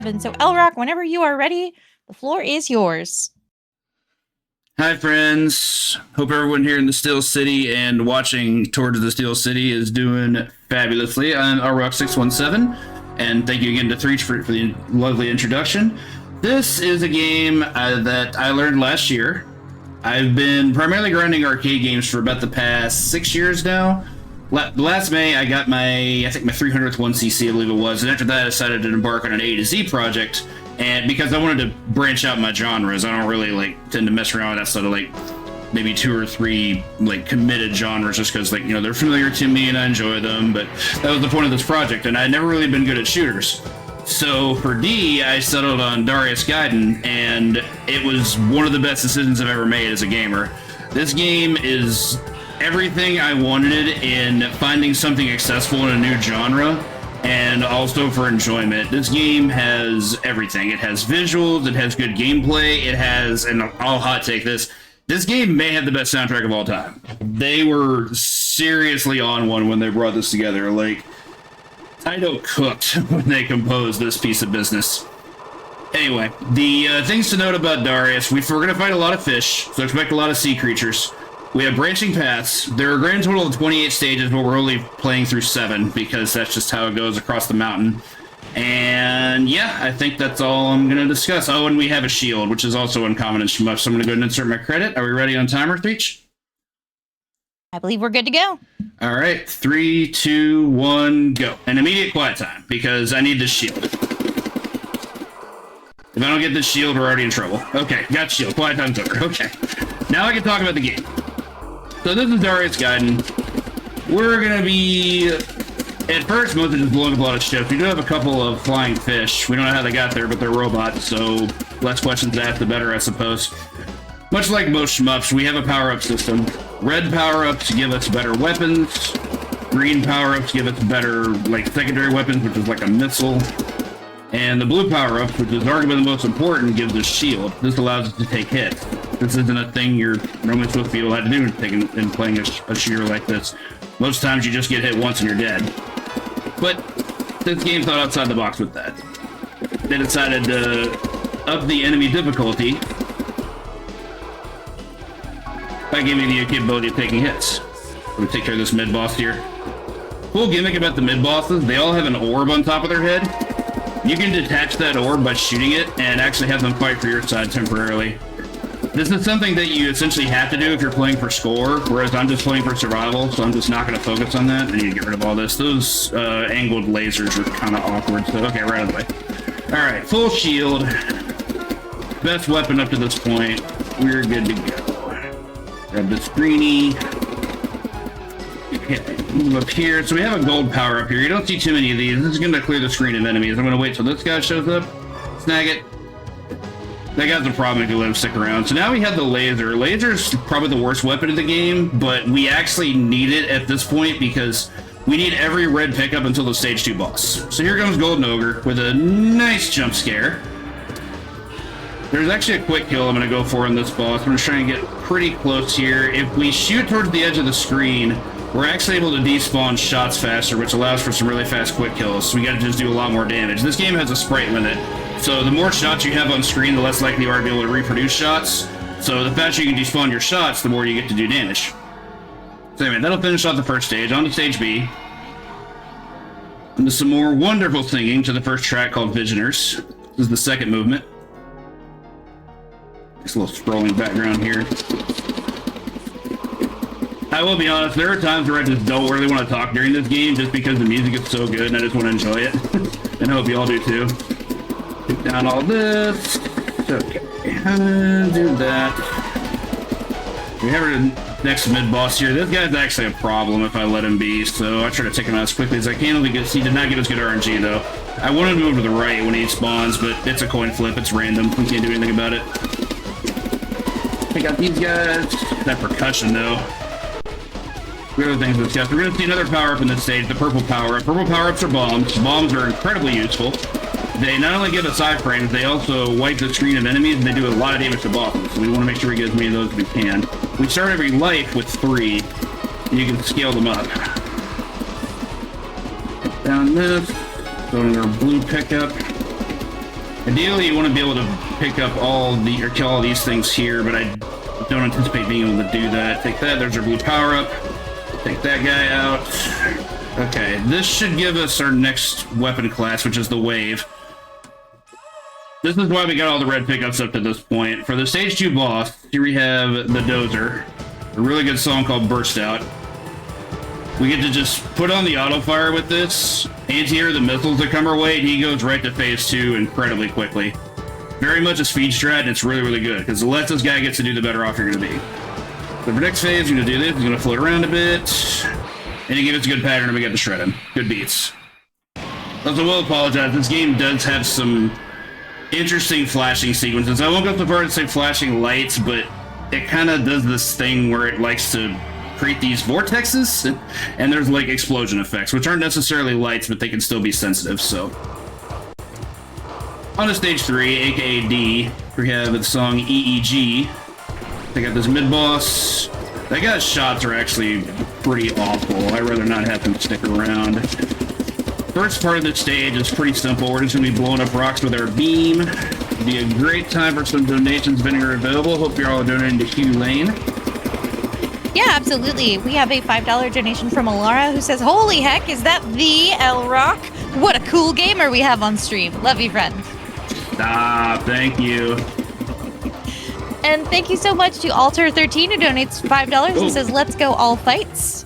So, LRock, whenever you are ready, the floor is yours. Hi, friends. Hope everyone here in the Steel City and watching towards the Steel City is doing fabulously. I'm LRock617, and thank you again to Threach for the lovely introduction. This is a game that I learned last year. I've been primarily grinding arcade games for about the past 6 years now. Last May, I got my 300th 1cc, I believe it was, and after that I decided to embark on an A to Z project, and because I wanted to branch out my genres. I don't really tend to mess around with that sort of maybe 2 or 3 committed genres just because they're familiar to me and I enjoy them, but that was the point of this project, and I'd never really been good at shooters. So for D, I settled on Darius Gaiden, and it was one of the best decisions I've ever made as a gamer. This game is everything I wanted in finding something accessible in a new genre, and also for enjoyment. This game has everything. It has visuals, it has good gameplay, it has, and I'll hot take this game may have the best soundtrack of all time. They were seriously on one when they brought this together. Taito cooked when they composed this piece of business. Anyway, the things to note about Darius, we're going to fight a lot of fish, so expect a lot of sea creatures. We have branching paths. There are a grand total of 28 stages, but we're only playing through 7 because that's just how it goes across the mountain. And yeah, I think that's all I'm going to discuss. Oh, and we have a shield, which is also uncommon in shmups, so I'm going to go ahead and insert my credit. Are we ready on timer, Threach? I believe we're good to go. All right, 3, 2, 1, go. And immediate quiet time, because I need this shield. If I don't get this shield, we're already in trouble. Okay, got shield. Quiet time's over. Okay. Now I can talk about the game. So this is Darius Gaiden. We're going to be, at first, mostly just blowing up a lot of ships. We do have a couple of flying fish. We don't know how they got there, but they're robots, so less questions asked, the better, I suppose. Much like most shmups, we have a power-up system. Red power-ups give us better weapons. Green power-ups give us better, secondary weapons, which is like a missile. And the blue power-ups, which is arguably the most important, gives us shield. This allows us to take hits. This isn't a thing you're normally supposed to be allowed to do in playing a shooter like this. Most times you just get hit once and you're dead. But this game thought outside the box with that. They decided to up the enemy difficulty by giving you the capability of taking hits. I'm going to take care of this mid-boss here. Cool gimmick about the mid-bosses, they all have an orb on top of their head. You can detach that orb by shooting it and actually have them fight for your side temporarily. This is something that you essentially have to do if you're playing for score, whereas I'm just playing for survival, so I'm just not going to focus on that. I need to get rid of all this. Those angled lasers are kind of awkward, so okay, right out of the way. Alright, full shield. Best weapon up to this point. We're good to go. Grab the screeny. Okay, move up here. So we have a gold power up here. You don't see too many of these. This is going to clear the screen of enemies. I'm going to wait till this guy shows up. Snag it. That guy's a problem if you let him stick around. So now we have the laser. Laser's probably the worst weapon in the game, but we actually need it at this point because we need every red pickup until the stage 2 boss. So here comes Golden Ogre with a nice jump scare. There's actually a quick kill I'm going to go for on this boss. I'm going to try and get pretty close here. If we shoot towards the edge of the screen, we're actually able to despawn shots faster, which allows for some really fast quick kills. So we got to just do a lot more damage. This game has a sprite limit. So the more shots you have on screen, the less likely you are to be able to reproduce shots. So the faster you can despawn your shots, the more you get to do damage. So anyway, that'll finish off the first stage. On to stage B. And there's some more wonderful singing to the first track called Visioners. This is the second movement. Just a little scrolling background here. I will be honest, there are times where I just don't really want to talk during this game just because the music is so good and I just want to enjoy it. And I hope you all do too. Take down all this. Okay, do that. We have our next mid-boss here. This guy's actually a problem if I let him be, so I try to take him out as quickly as I can. He did not get us good RNG though. I wanted to move to the right when he spawns, but it's a coin flip, it's random. We can't do anything about it. Take out these guys. That percussion though. We have other things to discuss. We're going to see another power-up in this stage, the purple power-up. Purple power-ups are bombs. Bombs are incredibly useful. They not only give us iframes, they also wipe the screen of enemies, and they do a lot of damage to bosses, so we want to make sure we get as many of those as we can. We start every life with 3, and you can scale them up. Down this, go to our blue pickup. Ideally, you want to be able to pick up or kill all these things here, but I don't anticipate being able to do that. Take that, there's our blue power-up. Take that guy out. Okay, this should give us our next weapon class, which is the Wave. This is why we got all the red pickups up to this point. For the Stage 2 boss, here we have the Dozer. A really good song called Burst Out. We get to just put on the auto fire with this, anti-air the missiles that come our way, and he goes right to phase 2 incredibly quickly. Very much a speed strat, and it's really, really good, because the less this guy gets to do, the better off you're going to be. So for next phase, you're going to do this, you're going to float around a bit, and you give us a good pattern, and we get to shred him. Good beats. Also, will apologize, this game does have some interesting flashing sequences. I won't go so far as to say flashing lights, but it kind of does this thing where it likes to create these vortexes, and there's like explosion effects, which aren't necessarily lights, but they can still be sensitive. So on to stage 3, aka D, we have the song EEG. They got this mid-boss. That guy's shots are actually pretty awful. I'd rather not have him stick around. First part of the stage is pretty simple. We're just going to be blowing up rocks with our beam. It'd be a great time for some donations if any are available. Hope you're all donating to Hugh Lane. Yeah, absolutely. We have a $5 donation from Alara who says, "Holy heck, is that the LRock? What a cool gamer we have on stream. Love you, friend." Stop, thank you. And thank you so much to Alter13 who donates $5 and says, "Let's go all fights."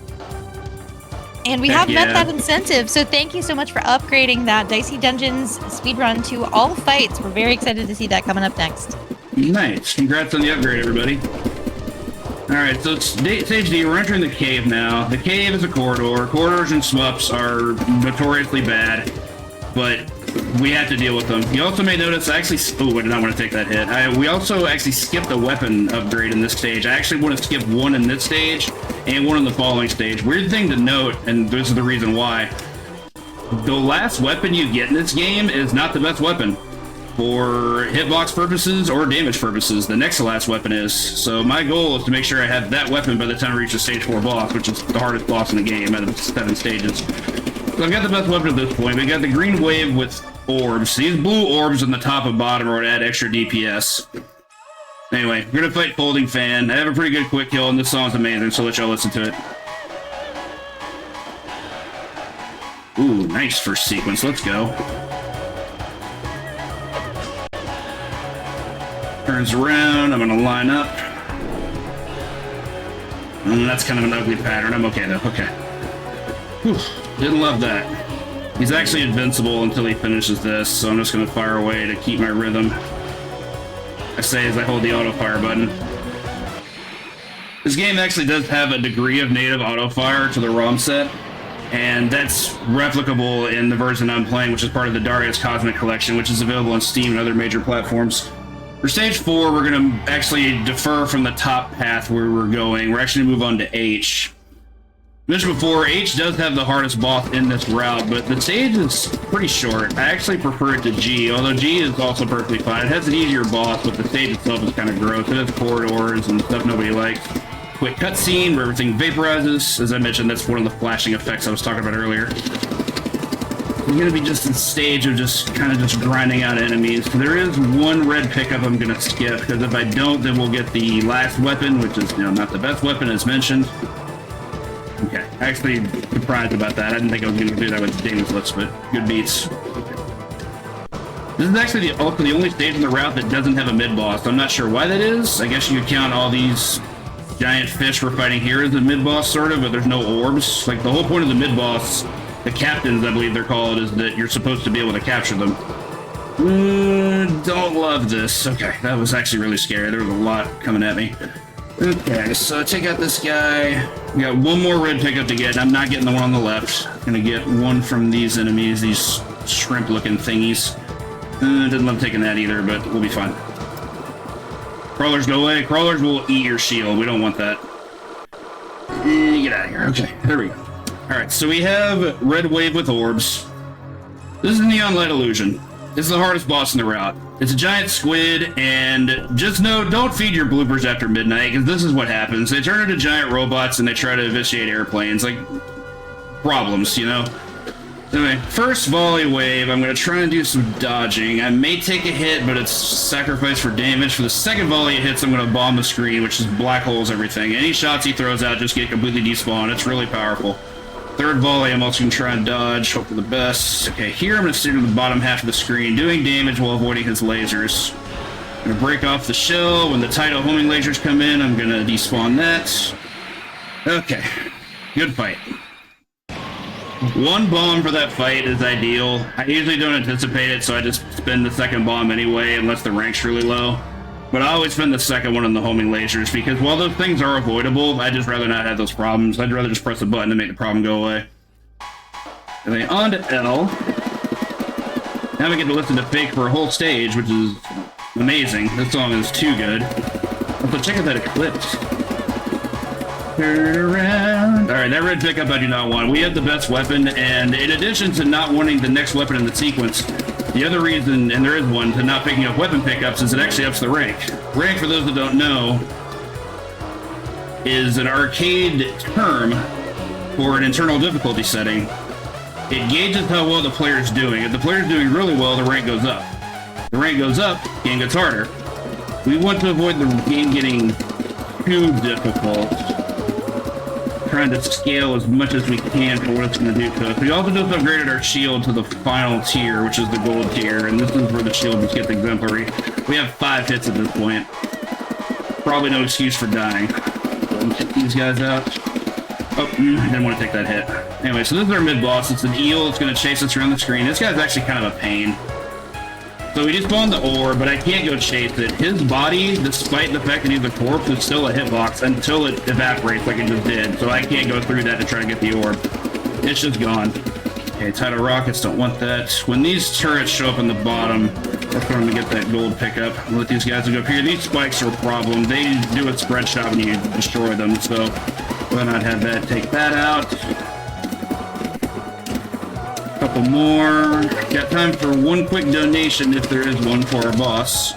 And we have met that incentive, so thank you so much for upgrading that Dicey Dungeons speedrun to all fights. We're very excited to see that coming up next. Nice. Congrats on the upgrade, everybody. Alright, so stage D, we're entering the cave now. The cave is a corridor. Corridors and smups are notoriously bad, but we have to deal with them. You also may notice I actually... Oh, I did not want to take that hit. We also actually skipped a weapon upgrade in this stage. I actually want to skip one in this stage and one in the following stage. Weird thing to note, and this is the reason why. The last weapon you get in this game is not the best weapon. For hitbox purposes or damage purposes, the next to last weapon is. So my goal is to make sure I have that weapon by the time I reach the stage 4 boss, which is the hardest boss in the game out of 7 stages. So I've got the best weapon at this point. We got the green wave with orbs. These blue orbs on the top and bottom are to add extra DPS. Anyway, we're gonna fight Folding Fan. I have a pretty good quick kill, and this song's amazing, so let y'all listen to it. Ooh, nice first sequence. Let's go. Turns around, I'm gonna line up. And that's kind of an ugly pattern. I'm okay though, okay. Whew, didn't love that. He's actually invincible until he finishes this, so I'm just gonna fire away to keep my rhythm. I say as I hold the auto fire button. This game actually does have a degree of native auto fire to the ROM set, and that's replicable in the version I'm playing, which is part of the Darius Cosmic Collection, which is available on Steam and other major platforms. For stage 4, we're going to actually defer from the top path where we're going. We're actually going to move on to H. Mentioned before, H does have the hardest boss in this route, but the stage is pretty short. I actually prefer it to G, although G is also perfectly fine. It has an easier boss, but the stage itself is kind of gross. It has corridors and stuff nobody likes. Quick cutscene where everything vaporizes. As I mentioned, that's one of the flashing effects I was talking about earlier. We're going to be just in stage of just kind of just grinding out enemies. There is one red pickup I'm going to skip, because if I don't, then we'll get the last weapon, which is, not the best weapon as mentioned. Okay, actually surprised about that. I didn't think I was going to do that with Damon's Lips, but good beats. This is actually also the only stage in the route that doesn't have a mid-boss. I'm not sure why that is. I guess you could count all these giant fish we're fighting here as a mid-boss, sort of, but there's no orbs. Like, the whole point of the mid-boss, the captains, I believe they're called, is that you're supposed to be able to capture them. Don't love this. Okay, that was actually really scary. There was a lot coming at me. Okay, so take out this guy. We got one more red pickup to get. I'm not getting the one on the left. I'm gonna get one from these enemies, these shrimp-looking thingies. Didn't love taking that either, but we'll be fine. Crawlers, go away. Crawlers will eat your shield. We don't want that. Get out of here. Okay, there we go. Alright, so we have Red Wave with orbs. This is Neon Light Illusion. This is the hardest boss in the route. It's a giant squid, and just know, don't feed your bloopers after midnight, because this is what happens. They turn into giant robots, and they try to eviscerate airplanes. Like, problems, So Anyway, first volley wave, I'm going to try and do some dodging. I may take a hit, but it's sacrifice for damage. For the second volley it hits, I'm going to bomb the screen, which is black holes everything. Any shots he throws out just get completely despawned. It's really powerful. Third volley, I'm also going to try and dodge, hope for the best. Okay, here I'm going to steer to the bottom half of the screen, doing damage while avoiding his lasers. I'm going to break off the shell. When the tidal homing lasers come in, I'm going to despawn that. Okay, good fight. One bomb for that fight is ideal. I usually don't anticipate it, so I just spend the second bomb anyway, unless the rank's really low. But I always spend the second one on the homing lasers, because while those things are avoidable, I'd just rather not have those problems. I'd rather just press a button to make the problem go away. And then on to L. Now we get to listen to Fake for a whole stage, which is amazing. This song is too good. Also, check out that Eclipse. Turn around. Alright, that red pickup I do not want. We have the best weapon, and in addition to not wanting the next weapon in the sequence, the other reason, and there is one, to not picking up weapon pickups is it actually ups the rank. Rank, for those that don't know, is an arcade term for an internal difficulty setting. It gauges how well the player is doing. If the player is doing really well, the rank goes up. The rank goes up, game gets harder. We want to avoid the game getting too difficult, trying to scale as much as we can for what it's going to do to us. We also just upgraded our shield to the final tier, which is the gold tier, and this is where the shield just gets exemplary. We have 5 hits at this point. Probably no excuse for dying. Let's get these guys out. Oh, I didn't want to take that hit. Anyway, so this is our mid-boss. It's an eel. It's going to chase us around the screen. This guy's actually kind of a pain. So we just spawned the ore, but I can't go chase it. His body, despite the fact that he's a corpse, is still a hitbox until it evaporates like it just did. So I can't go through that to try to get the orb. It's just gone. Okay, tidal rockets, don't want that. When these turrets show up in the bottom, that's where I'm going to get that gold pickup. I'll let these guys go up here. These spikes are a problem. They do a spread shot when you destroy them, so why not have that? Take that out. Couple more. Got time for one quick donation if there is one for our boss.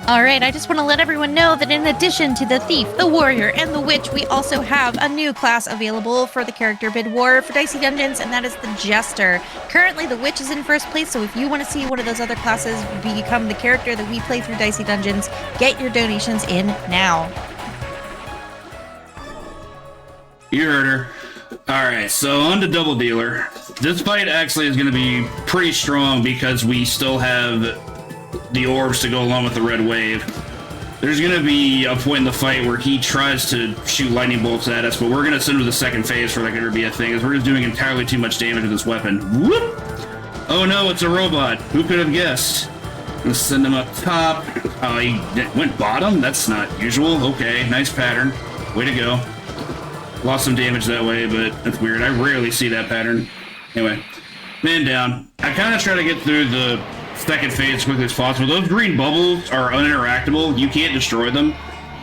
Alright, I just want to let everyone know that in addition to the Thief, the Warrior, and the Witch, we also have a new class available for the character bid war for Dicey Dungeons, and that is the Jester. Currently, the Witch is in first place, so if you want to see one of those other classes become the character that we play through Dicey Dungeons, get your donations in now. You heard her. Alright, so on to Double Dealer. This fight actually is going to be pretty strong because we still have the orbs to go along with the red wave. There's going to be a point in the fight where he tries to shoot lightning bolts at us, but we're going to send him to the second phase for that to be a thing, as we're just doing entirely too much damage with this weapon. Whoop! Oh no, it's a robot. Who could have guessed? Let's send him up top. Oh, he went bottom? That's not usual. Okay, nice pattern. Way to go. Lost some damage that way, but that's weird. I rarely see that pattern. Anyway, man down. I kind of try to get through the second phase as quickly as possible. Those green bubbles are uninteractable. You can't destroy them.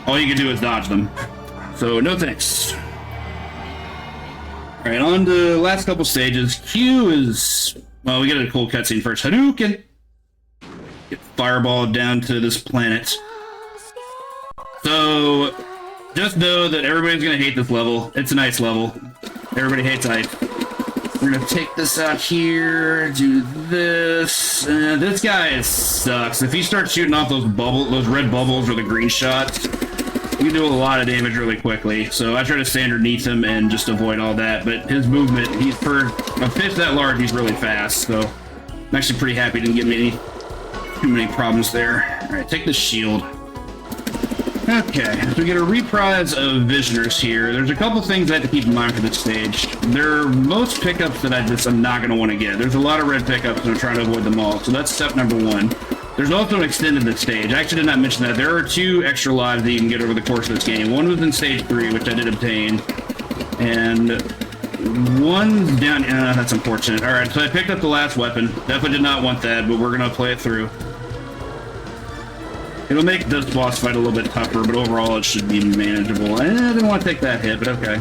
All you can do is dodge them. So, no thanks. Alright, on to the last couple stages. Q is... Well, we get a cool cutscene first. Hadouken! Get fireballed down to this planet. So... Just know that everybody's going to hate this level. It's an ice level. Everybody hates ice. We're going to take this out here, do this. This guy sucks. If he starts shooting off those red bubbles or the green shots, you can do a lot of damage really quickly. So I try to stay underneath him and just avoid all that. But his movement, he's for a fish that large, he's really fast. So I'm actually pretty happy he didn't give me too many problems there. All right, take the shield. Okay, so we get a reprise of Visioners here. There's a couple things I have to keep in mind for this stage. There are most pickups that I'm not going to want to get. There's a lot of red pickups, and I'm trying to avoid them all. So that's step number 1. There's also an extended this stage. I actually did not mention that. There are 2 extra lives that you can get over the course of this game. One was in stage 3, which I did obtain. And one's down... that's unfortunate. Alright, so I picked up the last weapon. Definitely did not want that, but we're going to play it through. It'll make this boss fight a little bit tougher, but overall it should be manageable. I didn't want to take that hit, but okay.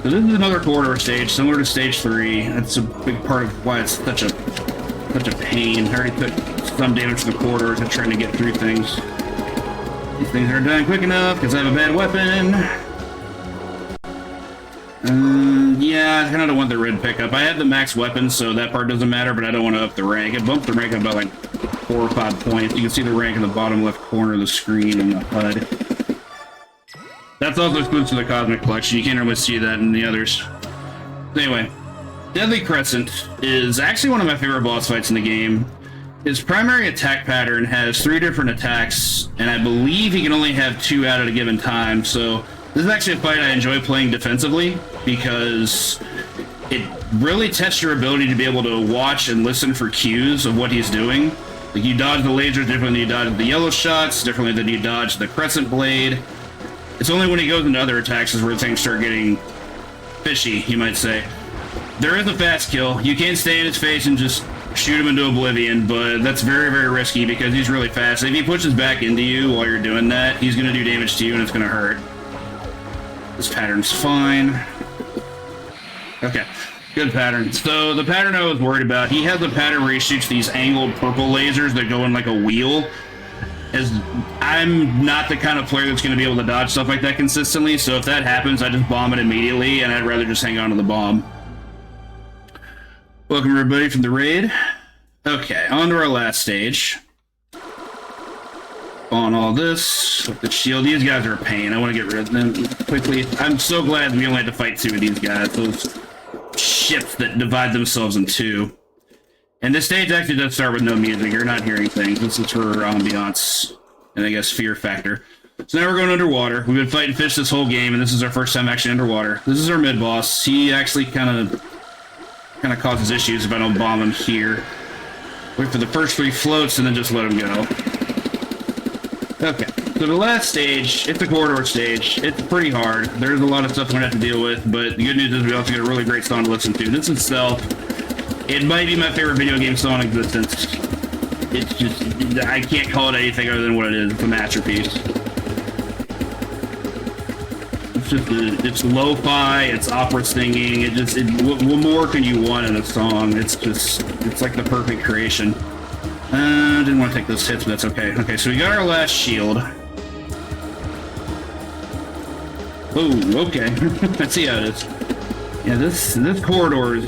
So this is another corridor stage, similar to stage 3. That's a big part of why it's such a pain. I already took some damage to the corridors and trying to get through things. These things aren't dying quick enough because I have a bad weapon. Yeah, I kind of don't want the red pickup. I have the max weapon, so that part doesn't matter, but I don't want to up the rank. It bumped the rank up by like 4 or 5 points. You can see the rank in the bottom left corner of the screen in the HUD. That's also exclusive to the Cosmic Collection. You can't really see that in the others. Anyway, Deadly Crescent is actually one of my favorite boss fights in the game. His primary attack pattern has 3 different attacks, and I believe he can only have 2 out at a given time, so this is actually a fight I enjoy playing defensively, because it really tests your ability to be able to watch and listen for cues of what he's doing. Like, you dodge the lasers differently than you dodge the yellow shots, differently than you dodge the crescent blade. It's only when he goes into other attacks is where things start getting fishy, you might say. There is a fast kill. You can't stay in his face and just shoot him into oblivion, but that's very, very risky because he's really fast. If he pushes back into you while you're doing that, he's going to do damage to you and it's going to hurt. This pattern's fine. Okay, good pattern. So the pattern I was worried about, he has a pattern where he shoots these angled purple lasers that go in like a wheel. As I'm not the kind of player that's going to be able to dodge stuff like that consistently, so if that happens, I just bomb it immediately, and I'd rather just hang on to the bomb. Welcome everybody from the raid. Okay, on to our last stage. On all this, with the shield. These guys are a pain. I want to get rid of them quickly. I'm so glad we only had to fight 2 of these guys. Those ships that divide themselves in 2. And this stage actually does start with no music. You're not hearing things. This is for ambiance and I guess fear factor. So now we're going underwater. We've been fighting fish this whole game, and this is our first time actually underwater. This is our mid-boss. He actually kind of causes issues if I don't bomb him here. Wait for the first 3 floats and then just let him go. Okay, so the last stage, it's a corridor stage. It's pretty hard. There's a lot of stuff we're going to have to deal with, but the good news is we also get a really great song to listen to. This itself, it might be my favorite video game song in existence. It's just, I can't call it anything other than what it is. It's a masterpiece. It's just, it's lo-fi, it's opera singing, what more can you want in a song? It's like the perfect creation. Didn't want to take those hits, but that's okay. Okay, so we got our last shield. Oh, okay. I see how it is. Yeah, this corridor is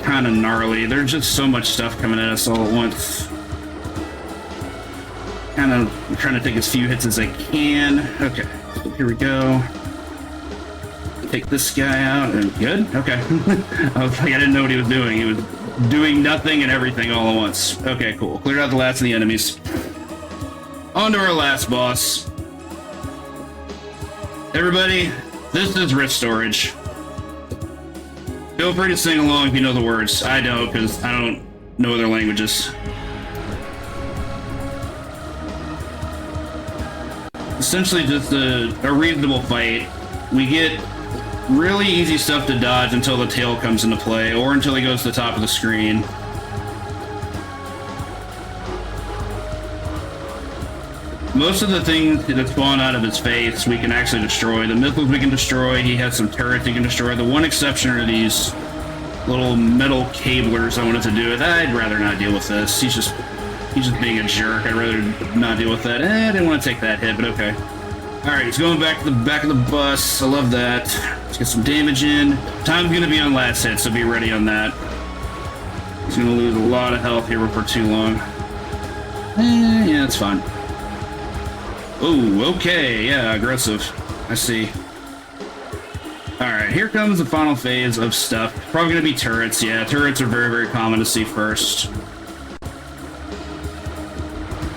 kind of gnarly. There's just so much stuff coming at us all at once. Kind of trying to take as few hits as I can. Okay, here we go. Take this guy out, and good? Okay. I was like, I didn't know what he was doing. He was doing nothing and everything all at once. Okay, cool. Cleared out the last of the enemies. On to our last boss. Everybody, this is wrist storage. Feel free to sing along if you know the words. I don't, because I don't know other languages. Essentially just a reasonable fight. We get really easy stuff to dodge until the tail comes into play, or until he goes to the top of the screen. Most of the things that spawn out of his face we can actually destroy. The missiles we can destroy, he has some turrets he can destroy. The one exception are these little metal cablers I wanted to do with. I'd rather not deal with this. He's just being a jerk. I'd rather not deal with that. I didn't want to take that hit, but okay. Alright, he's going back to the back of the bus. I love that. Let's get some damage in. Time's going to be on last hit, so be ready on that. He's going to lose a lot of health here for too long. Yeah, that's fine. Oh, okay. Yeah, aggressive. I see. Alright, here comes the final phase of stuff. Probably going to be turrets. Yeah, turrets are very, very common to see first.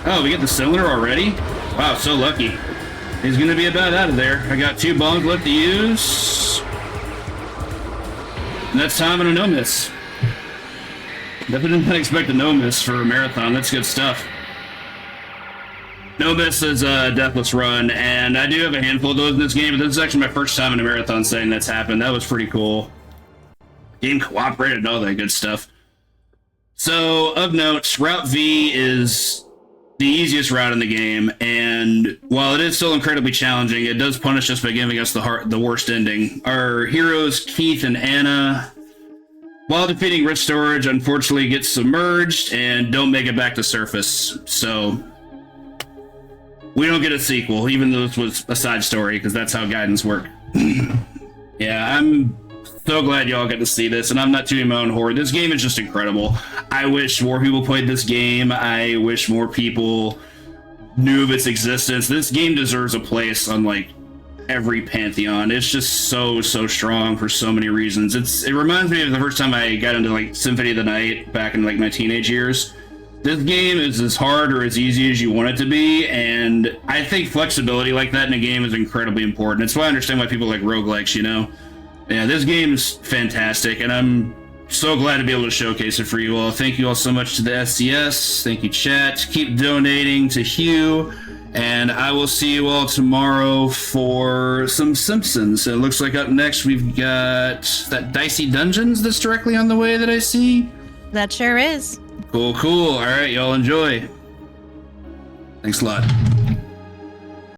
Oh, we get the cylinder already? Wow, so lucky. He's going to be about out of there. I got 2 bombs left to use. And that's time and a no-miss. Definitely didn't expect a no-miss for a marathon. That's good stuff. No-miss is a deathless run, and I do have a handful of those in this game, but this is actually my first time in a marathon setting that's happened. That was pretty cool. Game cooperated and all that good stuff. So, of note, Route V is the easiest route in the game, and while it is still incredibly challenging, it does punish us by giving us the worst ending. Our heroes, Keith and Anna, while defeating wrist storage, unfortunately get submerged and don't make it back to surface. So we don't get a sequel, even though this was a side story, because that's how Gaidens work. Yeah, I'm So glad y'all get to see this, and I'm not tooting my own horn. This game is just incredible. I wish more people played this game. I wish more people knew of its existence. This game deserves a place on like every pantheon. It's just so strong for so many reasons. It reminds me of the first time I got into like Symphony of the Night back in like my teenage years. This game is as hard or as easy as you want it to be, and I think flexibility like that in a game is incredibly important. It's why I understand why people like roguelikes, you know? Yeah, this game is fantastic, and I'm so glad to be able to showcase it for you all. Thank you all so much to the SCS. Thank you, chat. Keep donating to Hugh. And I will see you all tomorrow for some Simpsons. It looks like up next we've got that Dicey Dungeons that's directly on the way that I see. That sure is. Cool. All right, y'all enjoy. Thanks a lot.